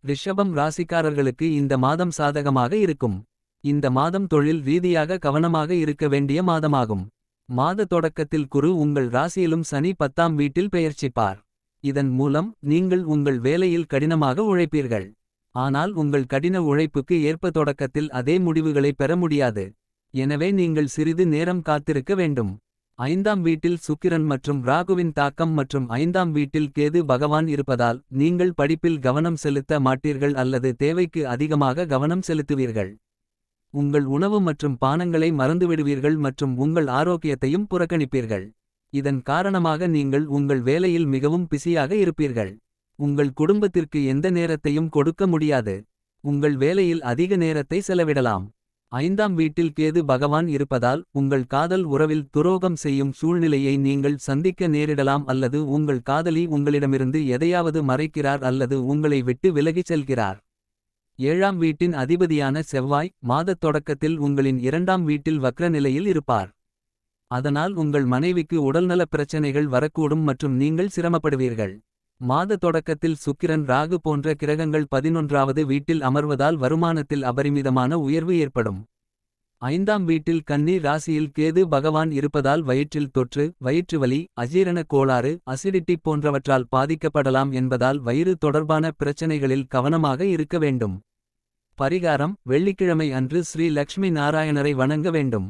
ரிஷபம் ராசிக்காரர்களுக்கு இந்த மாதம் சாதகமாக இருக்கும். இந்த மாதம் தொழில் ரீதியாக கவனமாக இருக்க வேண்டிய மாதமாகும். மாத தொடக்கத்தில் குரு உங்கள் ராசியிலும் சனி 10ஆம் வீட்டில் பெயர்ச்சிப்பார். இதன் மூலம் நீங்கள் உங்கள் வேலையில் கடினமாக உழைப்பீர்கள். ஆனால் உங்கள் கடின உழைப்புக்கு ஏற்ப தொடக்கத்தில் அதே முடிவுகளை பெற முடியாது. எனவே நீங்கள் சிறிது நேரம் காத்திருக்க வேண்டும். 5ஆம் வீட்டில் சுக்கிரன் மற்றும் ராகுவின் தாக்கம் மற்றும் 5ஆம் வீட்டில் கேது பகவான் இருப்பதால் நீங்கள் படிப்பில் கவனம் செலுத்த மாட்டீர்கள் அல்லது தேவைக்கு அதிகமாக கவனம் செலுத்துவீர்கள். உங்கள் உணவு மற்றும் பானங்களை மறந்துவிடுவீர்கள் மற்றும் உங்கள் ஆரோக்கியத்தையும் புறக்கணிப்பீர்கள். இதன் காரணமாக நீங்கள் உங்கள் வேலையில் மிகவும் பிஸியாக இருப்பீர்கள். உங்கள் குடும்பத்திற்கு எந்த நேரத்தையும் கொடுக்க முடியாது. உங்கள் வேலையில் அதிக நேரத்தை செலவிடலாம். 5ஆம் வீட்டில் கேது பகவான் இருப்பதால் உங்கள் காதல் உறவில் துரோகம் செய்யும் சூழ்நிலையை நீங்கள் சந்திக்க நேரிடலாம் அல்லது உங்கள் காதலி உங்களிடமிருந்து எதையாவது மறைக்கிறார் அல்லது உங்களை விட்டு விலகிச் செல்கிறார். 7ஆம் வீட்டின் அதிபதியான செவ்வாய் மாதத் தொடக்கத்தில் உங்களின் 2ஆம் வீட்டில் வக்ர நிலையில் இருப்பார். அதனால் உங்கள் மனைவிக்கு உடல்நலப் பிரச்சனைகள் வரக்கூடும் மற்றும் நீங்கள் சிரமப்படுவீர்கள். மாத தொடக்கத்தில் சுக்கிரன் ராகு போன்ற கிரகங்கள் 11ஆவது வீட்டில் அமர்வதால் வருமானத்தில் அபரிமிதமான உயர்வு ஏற்படும். 5ஆம் வீட்டில் கன்னி ராசியில் கேது பகவான் இருப்பதால் வயிற்றில் தொற்று, வயிற்றுவலி, அஜீரண கோளாறு, அசிடிட்டி போன்றவற்றால் பாதிக்கப்படலாம் என்பதால் வயிறு தொடர்பான பிரச்சனைகளில் கவனமாக இருக்க வேண்டும். பரிகாரம்: வெள்ளிக்கிழமை அன்று ஸ்ரீ லக்ஷ்மி நாராயணரை வணங்க வேண்டும்.